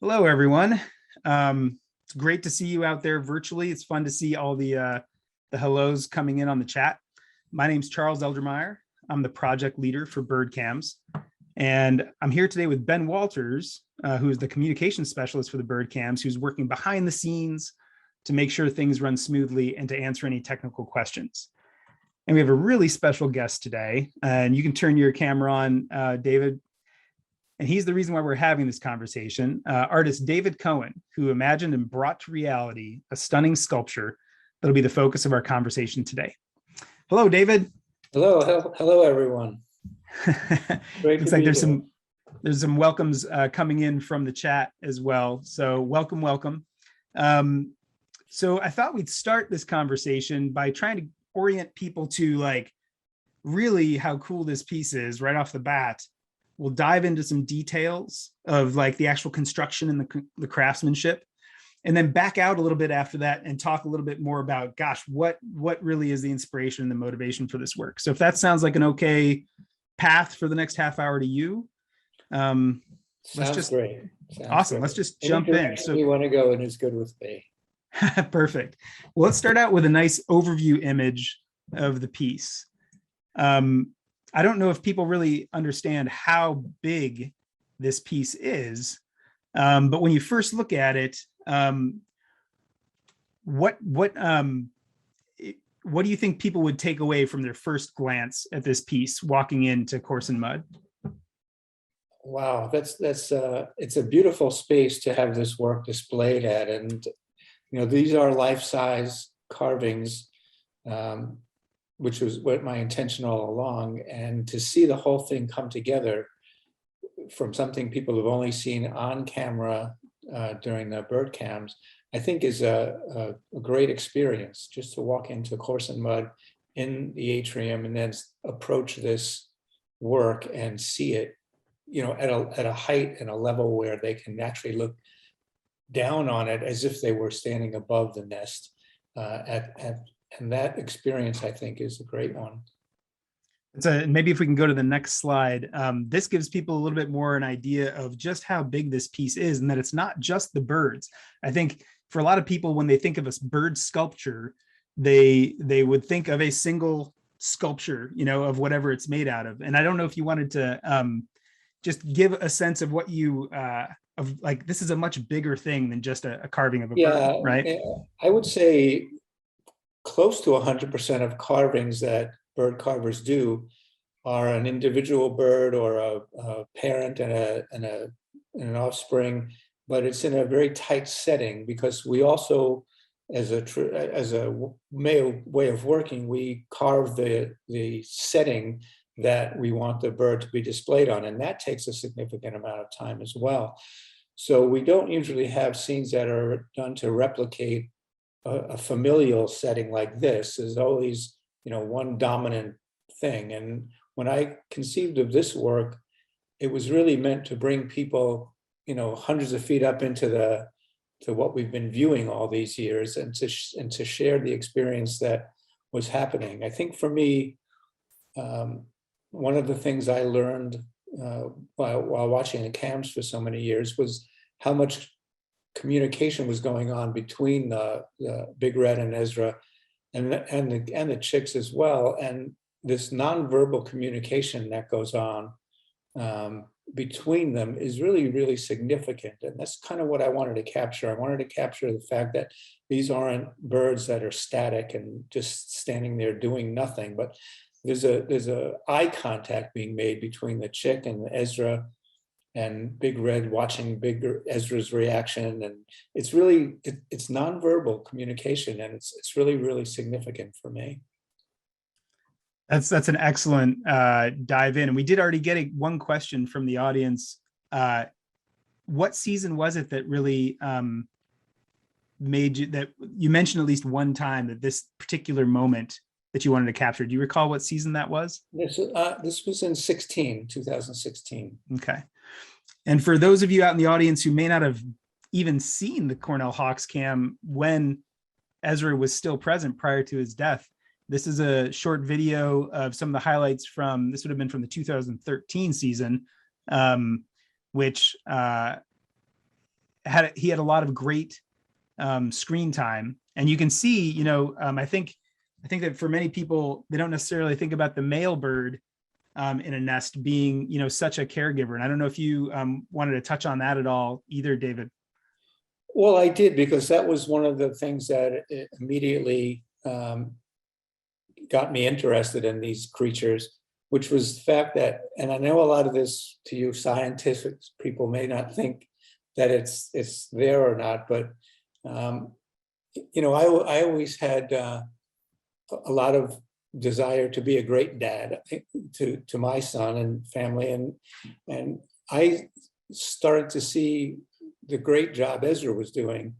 Hello, everyone. It's great to see you out there virtually. It's fun to see all the hellos coming in on the chat. My name's Charles Eldermeyer. I'm the project leader for BirdCams, and I'm here today with Ben Walters, who is the communications specialist for the BirdCams, who's working behind the scenes to make sure things run smoothly and to answer any technical questions. And we have a really special guest today, and you can turn your camera on, David. And he's the reason why we're having this conversation. Artist David Cohen, who imagined and brought to reality a stunning sculpture that'll be the focus of our conversation today. Hello, David. Hello, everyone. Great. Looks like there's some welcomes coming in from the chat as well. So welcome. So I thought we'd start this conversation by trying to orient people to like really how cool this piece is right off the bat. We'll dive into some details of like the actual construction and the craftsmanship, and then back out a little bit after that and talk a little bit more about, gosh, what really is the inspiration and the motivation for this work. So if that sounds like an okay path for the next half hour to you, Sounds great. Sounds awesome. great. Let's just jump in. So you want to go and it's good with me. Perfect. Well, let's start out with a nice overview image of the piece. I don't know if people really understand how big this piece is, but when you first look at it, what do you think people would take away from their first glance at this piece walking into Corson-Mudd? Wow, it's a beautiful space to have this work displayed at, and these are life-size carvings. Which was what my intention all along, and to see the whole thing come together from something people have only seen on camera during the bird cams, I think is a great experience, just to walk into Corson-Mudd in the atrium and then approach this work and see it, at a height and a level where they can actually look down on it as if they were standing above the nest and that experience, I think, is a great one. Maybe if we can go to the next slide, this gives people a little bit more an idea of just how big this piece is, and that it's not just the birds. I think for a lot of people, when they think of a bird sculpture, they would think of a single sculpture, of whatever it's made out of. And I don't know if you wanted to just give a sense of what you of like, this is a much bigger thing than just a carving of a bird, right? I would say close to 100% of carvings that bird carvers do are an individual bird or a parent and an offspring, but it's in a very tight setting, because we also, as a male way of working, we carve the setting that we want the bird to be displayed on, and that takes a significant amount of time as well. So we don't usually have scenes that are done to replicate a familial setting like this. Is always, one dominant thing. And when I conceived of this work, it was really meant to bring people, hundreds of feet up into what we've been viewing all these years, and to share the experience that was happening. I think for me, one of the things I learned while watching the cams for so many years was how much communication was going on between the Big Red and Ezra and the chicks as well, and this nonverbal communication that goes on between them is really, really significant. And that's kind of what I wanted to capture. I wanted to capture the fact that these aren't birds that are static and just standing there doing nothing, but there's a eye contact being made between the chick and Ezra, and Big Red watching Big Ezra's reaction. And it's really, it's nonverbal communication, and it's really, really significant for me. That's an excellent dive in. And we did already get one question from the audience. What season was it that really made you, that you mentioned at least one time that this particular moment that you wanted to capture? Do you recall what season that was? This was in 2016. Okay. And for those of you out in the audience who may not have even seen the Cornell Hawks cam when Ezra was still present prior to his death, this is a short video of some of the highlights from, this would have been from the 2013 season, which he had a lot of great screen time, and you can see, I think that for many people, they don't necessarily think about the male bird in a nest being, such a caregiver. And I don't know if you wanted to touch on that at all either, David. Well, I did, because that was one of the things that immediately got me interested in these creatures, which was the fact that, and I know a lot of this, to you scientific people may not think that it's there or not, but I always had a lot of desire to be a great dad to my son and family, and I started to see the great job Ezra was doing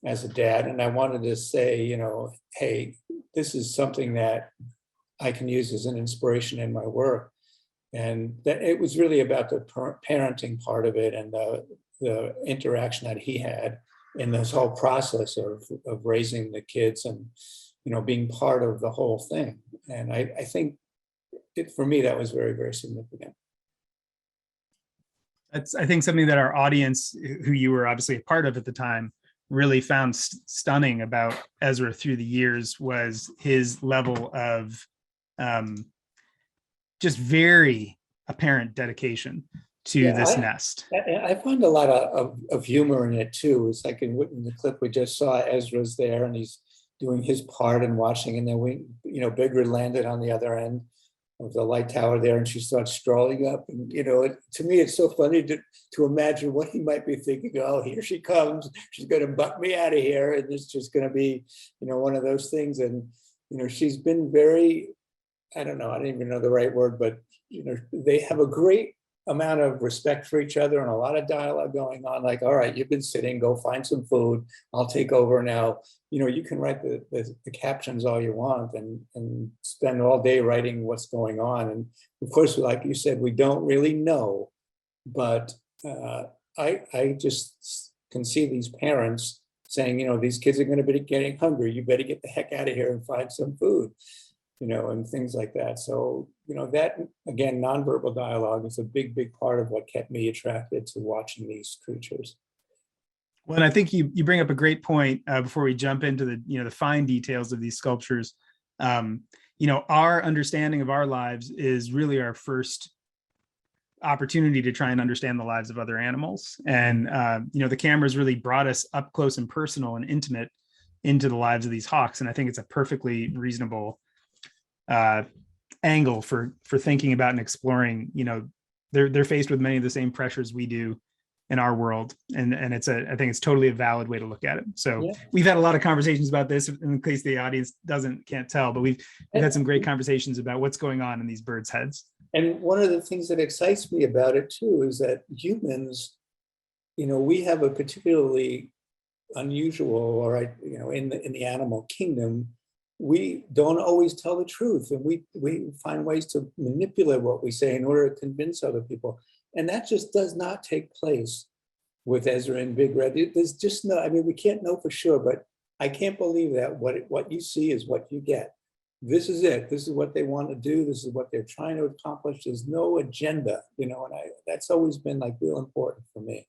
as a dad, and I wanted to say, hey, this is something that I can use as an inspiration in my work. And that it was really about the parenting part of it, and the interaction that he had in this whole process of raising the kids, and being part of the whole thing. And I think for me, that was very, very significant. That's, I think, something that our audience, who you were obviously a part of at the time, really found stunning about Ezra through the years, was his level of just very apparent dedication to this nest. I find a lot of humor in it too. It's like in the clip we just saw, Ezra's there and he's doing his part and watching, and then Bigger landed on the other end of the light tower there, and she starts strolling up, and to me it's so funny to imagine what he might be thinking. Oh, here she comes, she's going to buck me out of here, and it's just going to be one of those things. And she's been very, I don't even know the right word, but they have a great amount of respect for each other and a lot of dialogue going on. Like, all right, you've been sitting, go find some food, I'll take over now. You can write the captions all you want and spend all day writing what's going on. And of course, like you said, we don't really know, but I just can see these parents saying, these kids are going to be getting hungry, you better get the heck out of here and find some food, and things like that. So, that, again, nonverbal dialogue is a big, big part of what kept me attracted to watching these creatures. Well, and I think you bring up a great point before we jump into the fine details of these sculptures. Our understanding of our lives is really our first opportunity to try and understand the lives of other animals. And, the cameras really brought us up close and personal and intimate into the lives of these hawks. And I think it's a perfectly reasonable angle for thinking about and exploring. They're faced with many of the same pressures we do in our world, and I think it's totally a valid way to look at it. So We've had a lot of conversations about this, in case the audience can't tell, but we've had some great conversations about what's going on in these birds' heads. And one of the things that excites me about it too is that humans, we have a particularly unusual, or in the animal kingdom, we don't always tell the truth, and we find ways to manipulate what we say in order to convince other people. And that just does not take place with Ezra and Big Red. There's just no, we can't know for sure, but I can't believe that what you see is what you get. This is it. This is what they want to do. This is what they're trying to accomplish. There's no agenda, and that's always been real important for me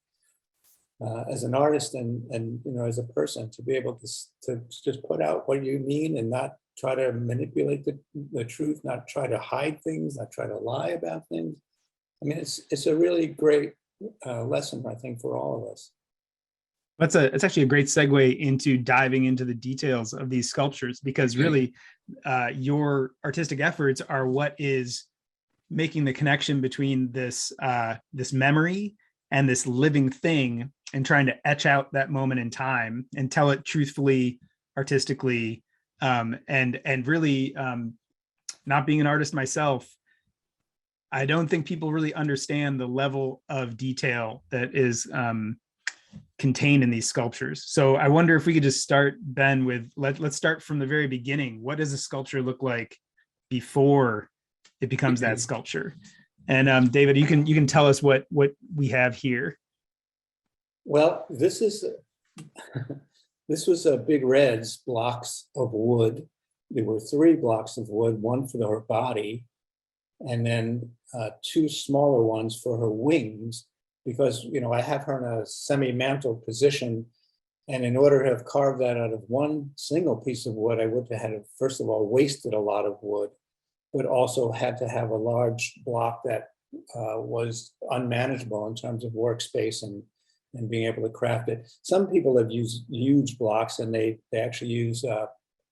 as an artist and as a person, to be able to just put out what you mean and not try to manipulate the truth, not try to hide things, not try to lie about things. It's a really great lesson, I think, for all of us. It's actually a great segue into diving into the details of these sculptures, because really your artistic efforts are what is making the connection between this memory and this living thing, and trying to etch out that moment in time and tell it truthfully, artistically, and really, not being an artist myself, I don't think people really understand the level of detail that is contained in these sculptures. So I wonder if we could just start, Ben, with let's start from the very beginning. What does a sculpture look like before it becomes that sculpture? And David, you can tell us what we have here. Well, this was a Big Red's blocks of wood. There were 3 blocks of wood, one for her body, and then 2 smaller ones for her wings. because, I have her in a semi-mantled position. And in order to have carved that out of one single piece of wood, I would have had to, first of all, wasted a lot of wood, but also had to have a large block that was unmanageable in terms of workspace and being able to craft it. Some people have used huge blocks, and they actually use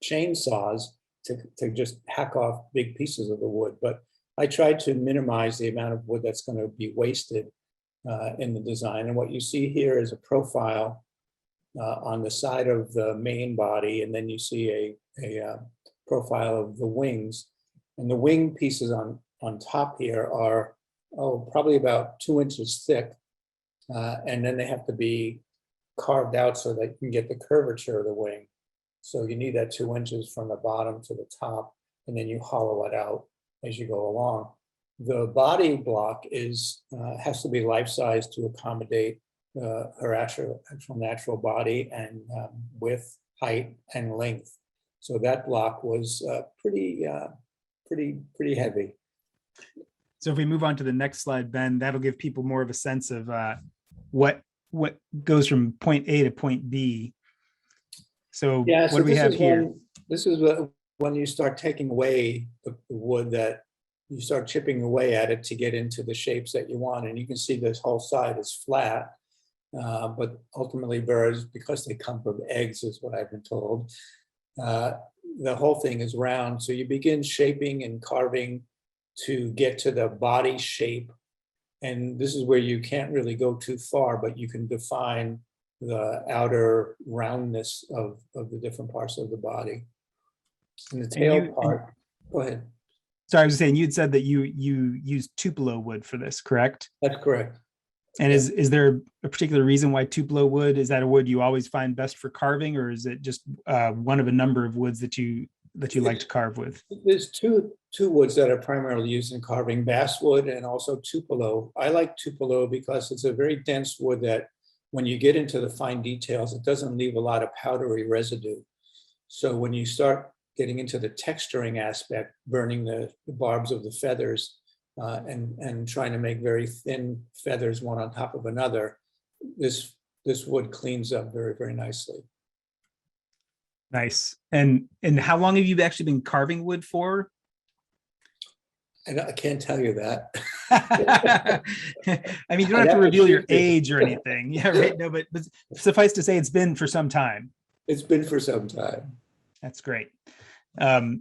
chainsaws to just hack off big pieces of the wood. But I tried to minimize the amount of wood that's going to be wasted in the design. And what you see here is a profile on the side of the main body, and then you see a profile of the wings. And the wing pieces on top here are probably about 2 inches thick, and then they have to be carved out so that you can get the curvature of the wing. So you need that 2 inches from the bottom to the top, and then you hollow it out as you go along. The body block has to be life-size to accommodate her actual natural body and width, height, and length. So that block was pretty heavy. So if we move on to the next slide, Ben, that'll give people more of a sense of what goes from point A to point B. So what do we have here? This is when you start taking away the wood, that you start chipping away at it to get into the shapes that you want. And you can see this whole side is flat, but ultimately birds, because they come from eggs, is what I've been told, the whole thing is round. So you begin shaping and carving to get to the body shape. And this is where you can't really go too far, but you can define the outer roundness of the different parts of the body. And the tail part, go ahead. Sorry, I was saying, you'd said that you used Tupelo wood for this, correct? That's correct. And is there a particular reason why Tupelo wood? Is that a wood you always find best for carving, or is it just one of a number of woods that you like to carve with? There's two woods that are primarily used in carving: basswood and also Tupelo. I like Tupelo because it's a very dense wood that, when you get into the fine details, it doesn't leave a lot of powdery residue. So when you start getting into the texturing aspect, burning the barbs of the feathers, and trying to make very thin feathers one on top of another, this wood cleans up very, very nicely. Nice. And how long have you actually been carving wood for? I can't tell you that. I mean, you don't have to reveal your age or anything. Yeah, right. No, but suffice to say, it's been for some time. It's been for some time. That's great.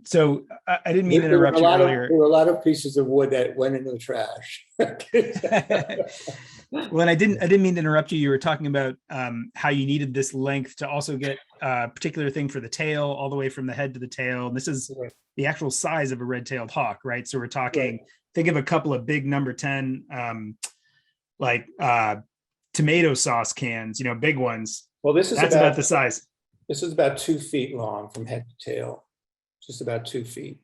So I didn't mean to interrupt you earlier. There were a lot of pieces of wood that went into the trash. Well, I didn't mean to interrupt you. You were talking about how you needed this length to also get a particular thing for the tail, all the way from the head to the tail. And this is the actual size of a red-tailed hawk, right? So we're talking, think of a couple of big number 10, like tomato sauce cans, big ones. Well, that's about the size. This is about 2 feet long from head to tail, just about 2 feet.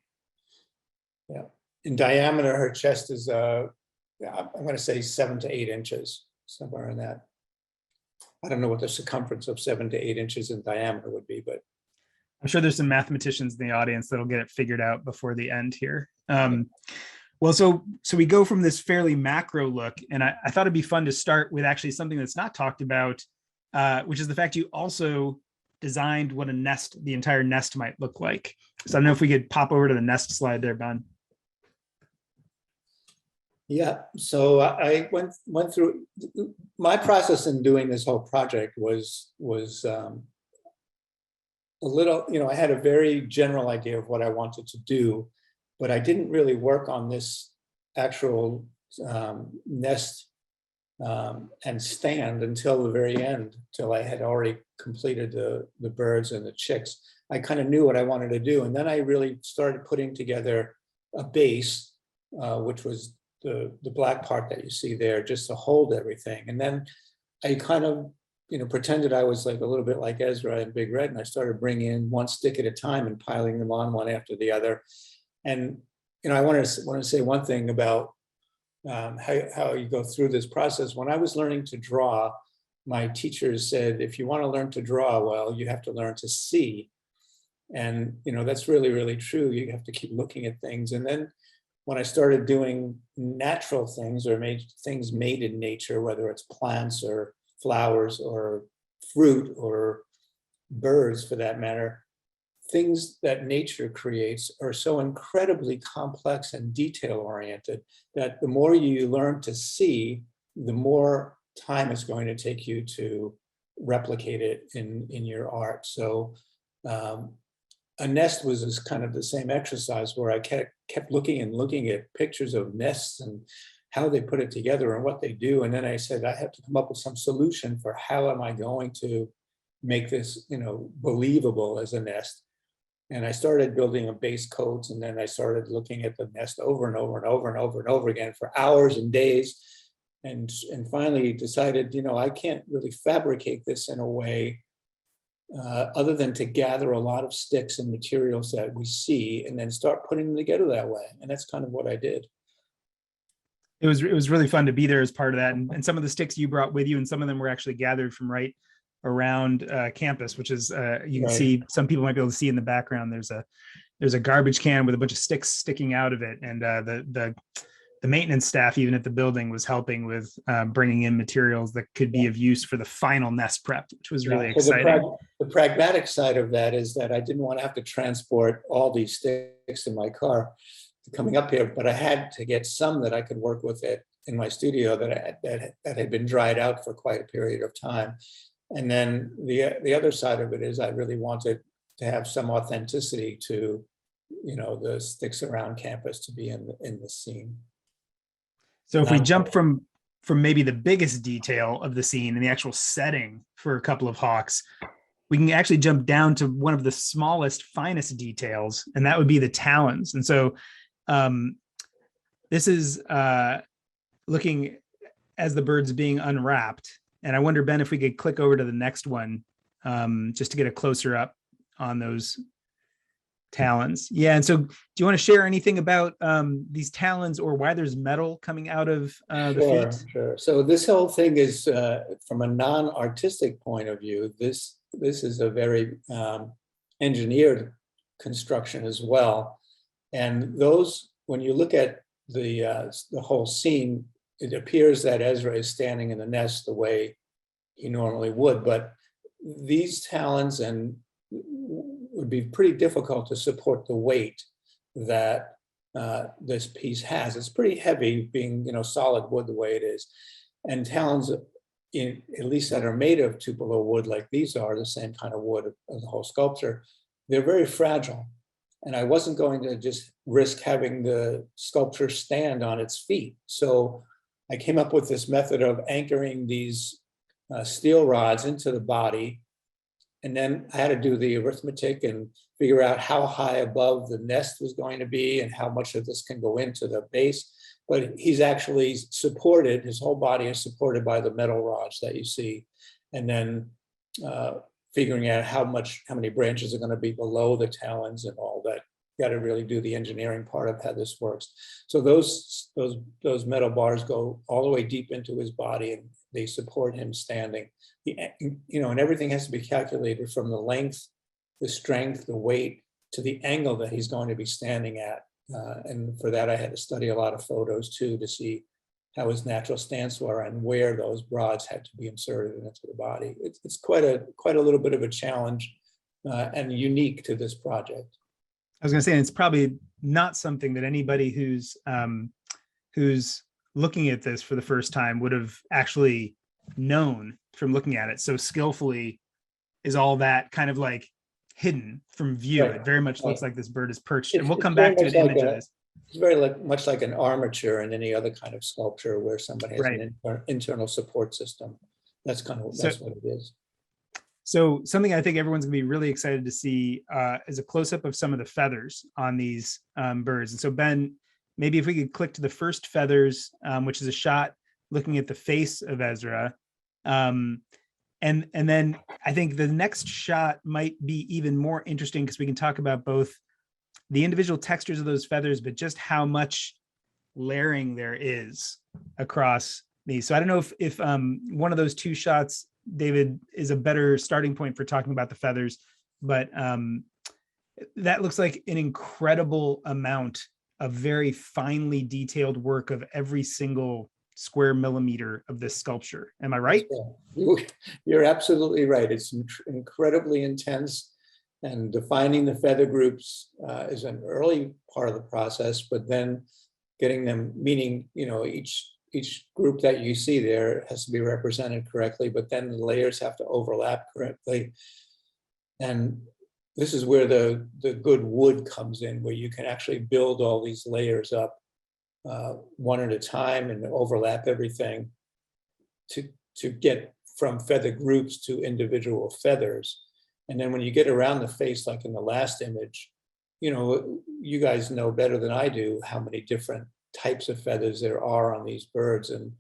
Yeah. In diameter, her chest is, I'm going to say 7 to 8 inches, somewhere in that. I don't know what the circumference of 7 to 8 inches in diameter would be, but I'm sure there's some mathematicians in the audience that'll get it figured out before the end here. Well, so we go from this fairly macro look, and I thought it'd be fun to start with actually something that's not talked about, which is the fact you also designed what the entire nest might look like. So I don't know if we could pop over to the nest slide there, Ben. Yeah, so I went through my process in doing this whole project was a little, I had a very general idea of what I wanted to do, but I didn't really work on this actual nest and stand until the very end, till I had already completed the birds and the chicks. I kind of knew what I wanted to do, and then I really started putting together a base, which was the black part that you see there, just to hold everything. And then I kind of, pretended I was like a little bit like Ezra and Big Red, and I started bringing in one stick at a time and piling them on one after the other. And I want to say one thing about how you go through this process. When I was learning to draw, my teachers said, if you want to learn to draw well, you have to learn to see. And that's really, really true. You have to keep looking at things. And then when I started doing natural things or made things made in nature, whether it's plants or flowers or fruit or birds for that matter, things that nature creates are so incredibly complex and detail oriented that the more you learn to see, the more time it's going to take you to replicate it in your art. So a nest was this kind of the same exercise where I kept looking and looking at pictures of nests and how they put it together and what they do. And then I said, I have to come up with some solution for how am I going to make this, believable as a nest. And I started building a base coats, and then I started looking at the nest over and over and over and over and over again for hours and days. And finally decided, I can't really fabricate this in a way other than to gather a lot of sticks and materials that we see and then start putting them together that way. And that's kind of what I did. It was really fun to be there as part of that. And some of the sticks you brought with you, and some of them were actually gathered from right around campus, which is you can see, some people might be able to see in the background, there's a garbage can with a bunch of sticks sticking out of it. And the maintenance staff, even at the building, was helping with bringing in materials that could be of use for the final nest prep, which was really exciting. The pragmatic side of that is that I didn't want to have to transport all these sticks in my car coming up here, but I had to get some that I could work with it in my studio that had been dried out for quite a period of time. And then the other side of it is I really wanted to have some authenticity to, the sticks around campus to be in the scene. So if we jump from maybe the biggest detail of the scene and the actual setting for a couple of Hawks, we can actually jump down to one of the smallest, finest details, and that would be the talons. And so this is looking as the bird's being unwrapped. And I wonder, Ben, if we could click over to the next one just to get a closer up on those talons. Yeah. And so do you want to share anything about these talons or why there's metal coming out of the feet? Sure. So this whole thing is from a non-artistic point of view, this is a very engineered construction as well. And those, when you look at the whole scene, it appears that Ezra is standing in the nest the way he normally would, but these talons would be pretty difficult to support the weight that this piece has. It's pretty heavy, being solid wood the way it is, and talons, at least that are made of tupelo wood like these are, the same kind of wood of the whole sculpture, they're very fragile. And I wasn't going to just risk having the sculpture stand on its feet. So I came up with this method of anchoring these steel rods into the body. And then I had to do the arithmetic and figure out how high above the nest was going to be and how much of this can go into the base. But he's actually supported, his whole body is supported by the metal rods that you see. And then figuring out how many branches are going to be below the talons and all that. You got to really do the engineering part of how this works. So those metal bars go all the way deep into his body, and they support him standing. And everything has to be calculated from the length, the strength, the weight, to the angle that he's going to be standing at. And for that, I had to study a lot of photos too to see how his natural stance were and where those rods had to be inserted into the body. It's quite a little bit of a challenge and unique to this project. I was going to say, and it's probably not something that anybody who's looking at this for the first time would have actually known from looking at it so skillfully. Is all that kind of like hidden from view? Right. It very much looks like this bird is perched, and we'll come back to an image of this. It's very much like an armature in any other kind of sculpture where somebody has an internal support system. That's what it is. So something I think everyone's gonna be really excited to see is a close-up of some of the feathers on these birds. And so Ben, maybe if we could click to the first feathers, which is a shot looking at the face of Ezra. And then I think the next shot might be even more interesting because we can talk about both the individual textures of those feathers, but just how much layering there is across these. So I don't know if one of those two shots, David, is a better starting point for talking about the feathers, but that looks like an incredible amount a very finely detailed work of every single square millimeter of this sculpture. Am I right? You're absolutely right. It's incredibly intense, and defining the feather groups is an early part of the process, but then getting them, meaning, each group that you see there has to be represented correctly, but then the layers have to overlap correctly. And this is where the good wood comes in, where you can actually build all these layers up one at a time and overlap everything to get from feather groups to individual feathers. And then when you get around the face, like in the last image, you guys know better than I do how many different types of feathers there are on these birds, and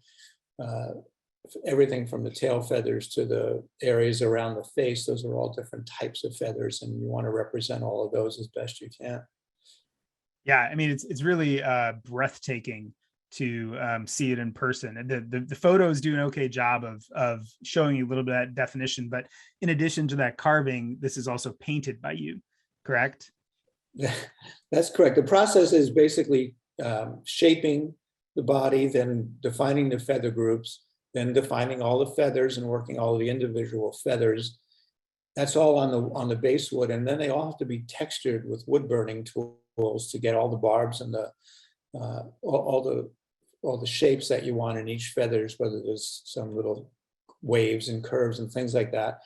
everything from the tail feathers to the areas around the face, those are all different types of feathers, and you want to represent all of those as best you can. Yeah, I mean, it's really breathtaking to see it in person. And the photos do an okay job of showing you a little bit of that definition. But in addition to that carving, this is also painted by you, correct? That's correct. The process is basically shaping the body, then defining the feather groups, then defining all the feathers and working all the individual feathers. That's all on the base wood, and then they all have to be textured with wood burning tools to get all the barbs and the all the shapes that you want in each feathers, whether there's some little waves and curves and things like that.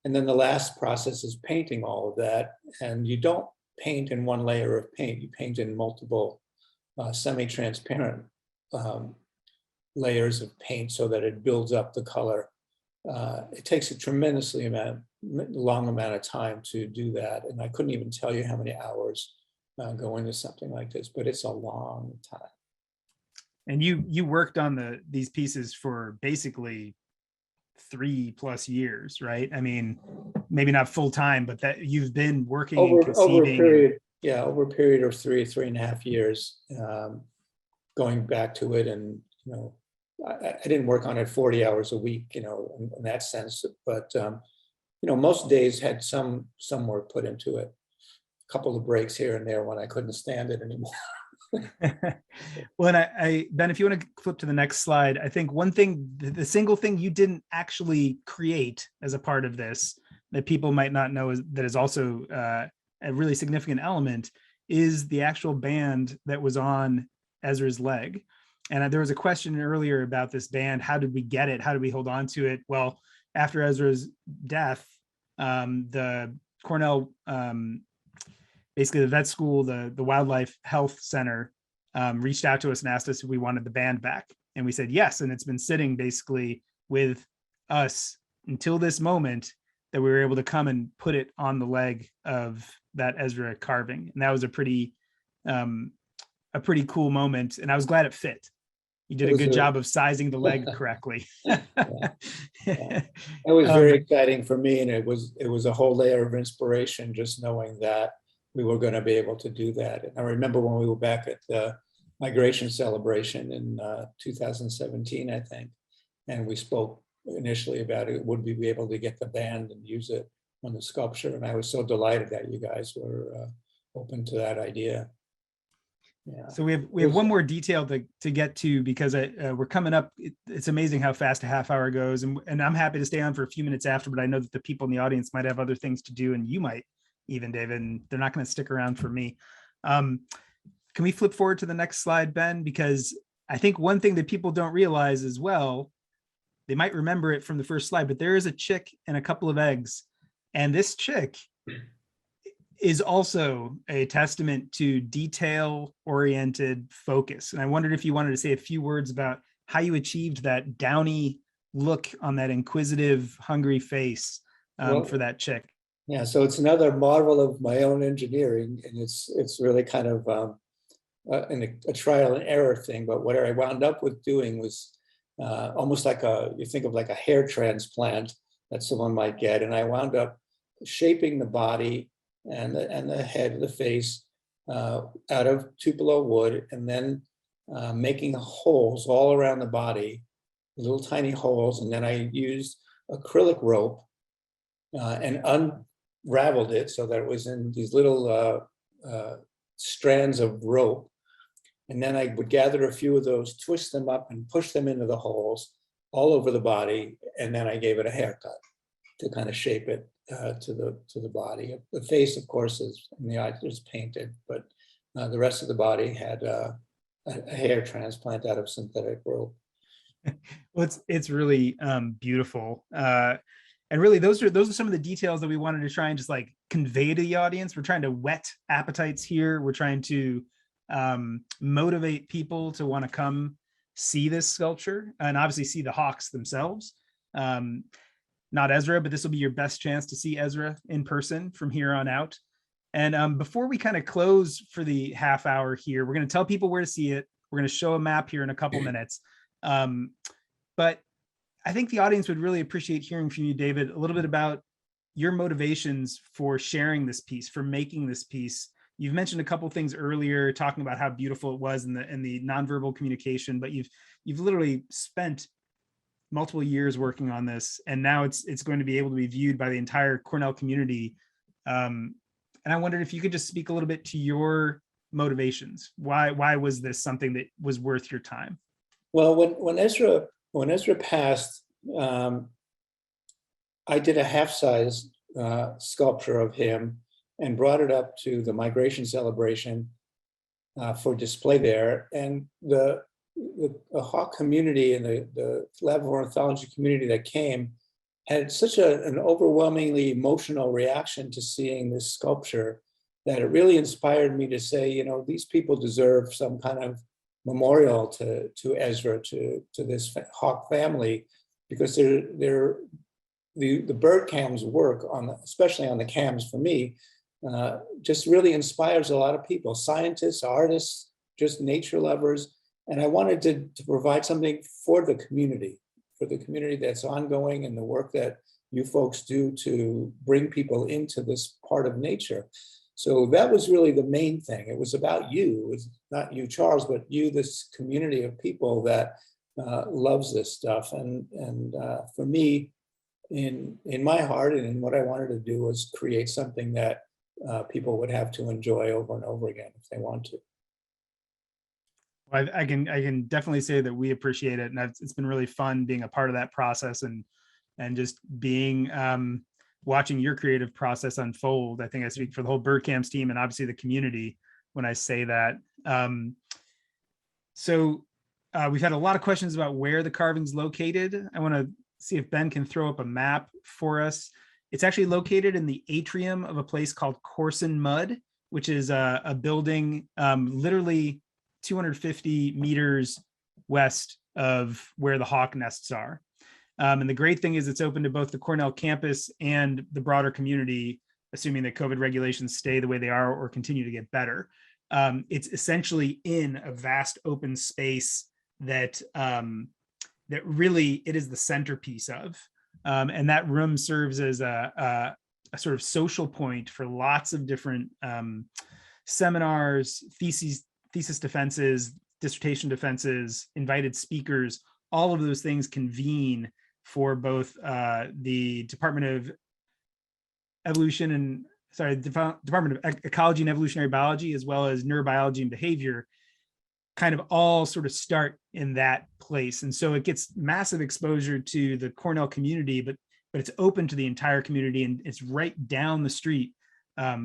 And then the last process is painting all of that. And you don't paint in one layer of paint, you paint in multiple semi-transparent layers of paint so that it builds up the color. It takes a tremendously long amount of time to do that. And I couldn't even tell you how many hours go into something like this, but it's a long time. And you worked on these pieces for basically 3+ years, right? I mean, maybe not full time, but that you've been working and conceiving. Over a period of 3.5 years, going back to it. And, I didn't work on it 40 hours a week, in that sense, but, most days had some work put into it. A couple of breaks here and there when I couldn't stand it anymore. Well, and Ben, if you want to flip to the next slide, I think one thing, the single thing you didn't actually create as a part of this that people might not know that is also a really significant element is the actual band that was on Ezra's leg. And there was a question earlier about this band. How did we get it? How did we hold on to it? Well, after Ezra's death, the Cornell, basically the vet school, the Wildlife Health Center, reached out to us and asked us if we wanted the band back. And we said yes. And it's been sitting basically with us until this moment that we were able to come and put it on the leg of that Ezra carving. And that was a pretty cool moment. And I was glad it fit. You did a good job of sizing the leg correctly. Yeah. It was very exciting for me. And it was a whole layer of inspiration just knowing that we were going to be able to do that. And I remember when we were back at the migration celebration in 2017, I think, and we spoke initially about it, would we be able to get the band and use it on the sculpture? And I was so delighted that you guys were open to that idea. Yeah. So we have one more detail to get to, because we're coming up. It's amazing how fast a half hour goes, and I'm happy to stay on for a few minutes after, but I know that the people in the audience might have other things to do, and you might even, David, and they're not going to stick around for me. Can we flip forward to the next slide, Ben? Because I think one thing that people don't realize as well, they might remember it from the first slide, but there is a chick and a couple of eggs. And this chick is also a testament to detail-oriented focus. And I wondered if you wanted to say a few words about how you achieved that downy look on that inquisitive, hungry face for that chick. Yeah, so it's another marvel of my own engineering, and it's really kind of a trial and error thing. But what I wound up with doing was almost like you think of like a hair transplant that someone might get, and I wound up shaping the body and the head, the face out of Tupelo wood, and then making holes all around the body, little tiny holes, and then I used acrylic rope and unraveled it so that it was in these little strands of rope And then I would gather a few of those, twist them up and push them into the holes all over the body. And then I gave it a haircut to kind of shape it to the body. The face, of course, is, and the eyes was painted, but the rest of the body had a hair transplant out of synthetic rope. Well, it's really beautiful. And really, those are some of the details that we wanted to try and just like convey to the audience. We're trying to whet appetites here. We're trying to motivate people to want to come see this sculpture and obviously see the Hawks themselves. Not Ezra, but this will be your best chance to see Ezra in person from here on out. And before we kind of close for the half hour here, we're going to tell people where to see it. We're going to show a map here in a couple minutes. But I think the audience would really appreciate hearing from you, David, a little bit about your motivations for sharing this piece, for making this piece. You've mentioned a couple things earlier, talking about how beautiful it was in the nonverbal communication, but you've literally spent multiple years working on this, and now it's going to be able to be viewed by the entire Cornell community. And I wondered if you could just speak a little bit to your motivations. Why was this something that was worth your time? Well, when Ezra passed, I did a half-size sculpture of him and brought it up to the migration celebration for display there. And the Hawk community and the Lab of Ornithology community that came had such an overwhelmingly emotional reaction to seeing this sculpture that it really inspired me to say, you know, these people deserve some kind of memorial to Ezra, to this Hawk family, because the bird cams work on, especially on the cams for me, just really inspires a lot of people, scientists, artists, just nature lovers. And I wanted to provide something for the community that's ongoing, and the work that you folks do to bring people into this part of nature. So that was really the main thing. It was about you. It was not you, Charles, but you, this community of people that loves this stuff. And for me, in my heart and in what I wanted to do was create something that people would have to enjoy over and over again if they want to. Well, I can definitely say that we appreciate it, and it's been really fun being a part of that process and just being watching your creative process unfold. I think I speak for the whole BirdCamps team and obviously the community when I say that. So we've had a lot of questions about where the carving's located. I want to see if Ben can throw up a map for us. It's actually located in the atrium of a place called Corson-Mudd, which is a building literally 250 meters west of where the Hawk nests are. And the great thing is it's open to both the Cornell campus and the broader community, assuming that COVID regulations stay the way they are or continue to get better. It's essentially in a vast open space that that really it is the centerpiece of. And that room serves as a sort of social point for lots of different seminars, thesis defenses, dissertation defenses, invited speakers. All of those things convene for both the Department of Department of Ecology and Evolutionary Biology, as well as Neurobiology and Behavior, kind of all sort of start in that place. And so it gets massive exposure to the Cornell community, but it's open to the entire community, and it's right down the street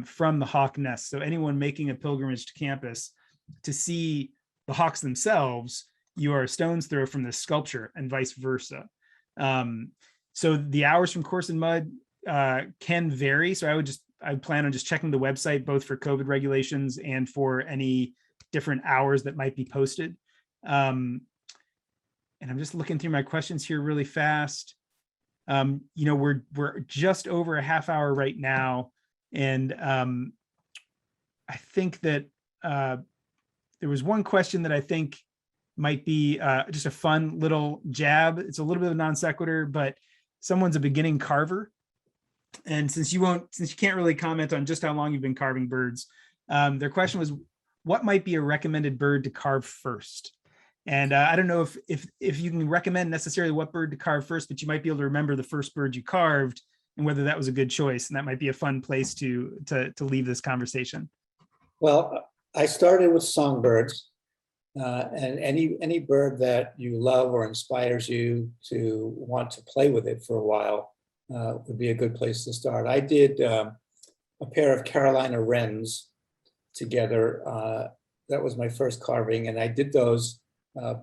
from the Hawk nest. So anyone making a pilgrimage to campus to see the Hawks themselves, you are a stone's throw from this sculpture, and vice versa. So the hours from Corson-Mudd can vary. So I plan on just checking the website, both for COVID regulations and for any different hours that might be posted. And I'm just looking through my questions here really fast. You know, we're just over a half hour right now. And I think that there was one question that I think might be just a fun little jab. It's a little bit of a non sequitur, but someone's a beginning carver. And since you can't really comment on just how long you've been carving birds, their question was, what might be a recommended bird to carve first? And I don't know if you can recommend necessarily what bird to carve first, but you might be able to remember the first bird you carved and whether that was a good choice. And that might be a fun place to leave this conversation. Well, I started with songbirds, And any bird that you love or inspires you to want to play with it for a while would be a good place to start. I did a pair of Carolina wrens together. That was my first carving, and I did those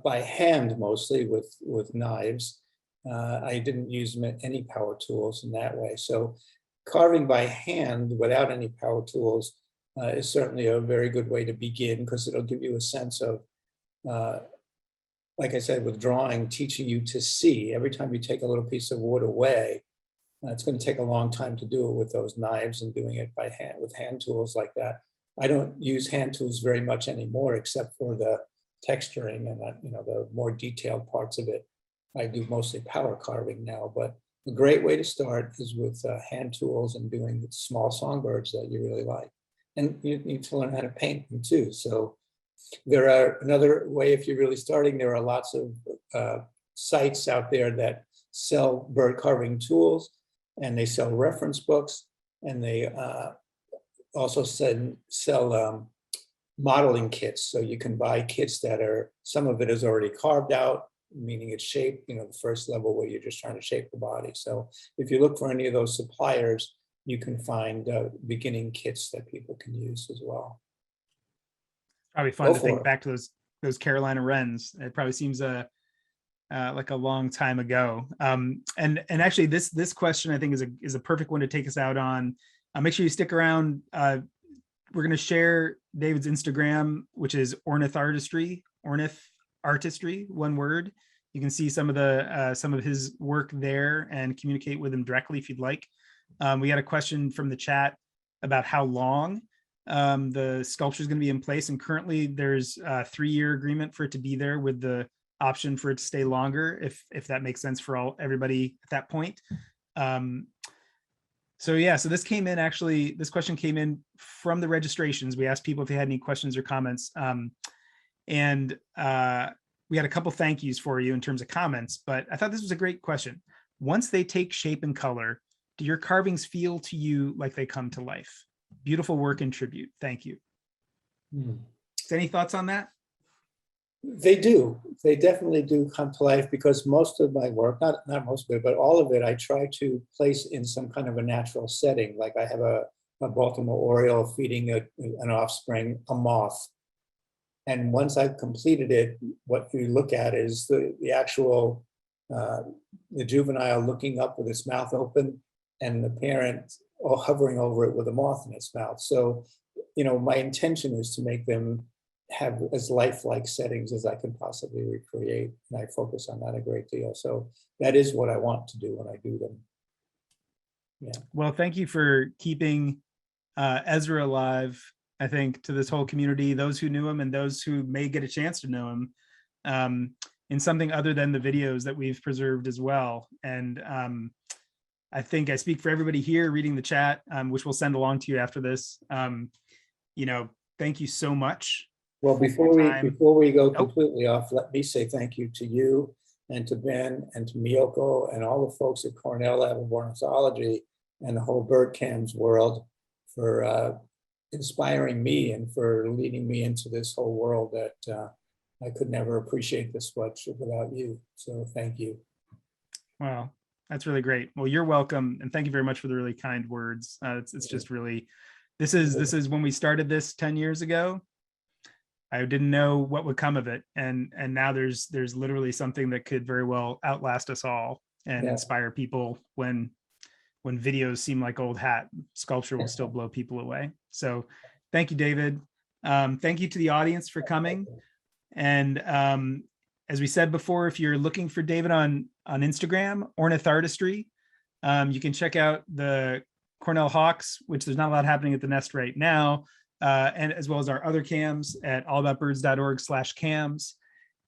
by hand mostly with knives. I didn't use any power tools in that way. So carving by hand without any power tools is certainly a very good way to begin, because it'll give you a sense of, like I said, with drawing, teaching you to see. Every time you take a little piece of wood away, it's going to take a long time to do it with those knives, and doing it by hand with hand tools like that. I don't use hand tools very much anymore, except for the texturing and the more detailed parts of it. I do mostly power carving now, but a great way to start is with hand tools and doing small songbirds that you really like. And you need to learn how to paint them too. So there are another way, if you're really starting, there are lots of sites out there that sell bird carving tools, and they sell reference books, and they also sell modeling kits. So you can buy kits that are, some of it is already carved out, meaning it's shaped, the first level where you're just trying to shape the body. So if you look for any of those suppliers, you can find beginning kits that people can use as well. Probably fun to think back to those Carolina wrens. It probably seems like a long time ago. And actually this question, I think, is a perfect one to take us out on. Make sure you stick around. We're going to share David's Instagram, which is Ornith Artistry, one word. You can see some of his work there and communicate with him directly if you'd like. We had a question from the chat about how long the sculpture is going to be in place, and currently there's a 3-year agreement for it to be there, with the option for it to stay longer if that makes sense for everybody at that point. So this question came in from the registrations. We asked people if they had any questions or comments, and we had a couple thank yous for you in terms of comments, but I thought this was a great question. Once they take shape and color, do your carvings feel to you like they come to life? Beautiful work and tribute. Thank you. Any thoughts on that? They do. They definitely do come to life, because most of my work, not most of it, but all of it, I try to place in some kind of a natural setting. Like I have a Baltimore Oriole feeding an offspring, a moth. And once I've completed it, what you look at is the actual, the juvenile looking up with its mouth open, and the parent hovering over it with a moth in its mouth. So, my intention is to make them have as lifelike settings as I can possibly recreate. And I focus on that a great deal. So that is what I want to do when I do them. Yeah. Well, thank you for keeping Ezra alive, I think, to this whole community, those who knew him and those who may get a chance to know him, in something other than the videos that we've preserved as well. And I think I speak for everybody here reading the chat, which we'll send along to you after this. Thank you so much. Well, before we go completely off, let me say thank you to you and to Ben and to Miyoko and all the folks at Cornell Lab of Ornithology and the whole bird cams world for inspiring me and for leading me into this whole world that I could never appreciate this much without you. So thank you. Wow, that's really great. Well, you're welcome, and thank you very much for the really kind words. It's just really, this is when we started this 10 years ago. I didn't know what would come of it, and now there's literally something that could very well outlast us all and inspire people. When videos seem like old hat, sculpture will still blow people away. So thank you, David. Thank you to the audience for coming. And as we said before, if you're looking for David on Instagram, Ornith Artistry, you can check out the Cornell Hawks, which there's not a lot happening at the nest right now, and as well as our other cams at allaboutbirds.org/cams.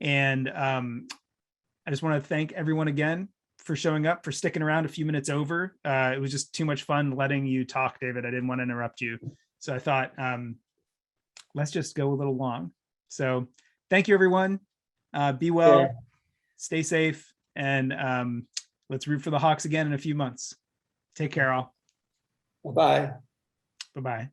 And I just want to thank everyone again for showing up, for sticking around a few minutes over. It was just too much fun letting you talk, David. I didn't want to interrupt you. So I thought, let's just go a little long. So thank you, everyone. Be well, stay safe, and let's root for the Hawks again in a few months. Take care, all. Bye-bye. Bye-bye.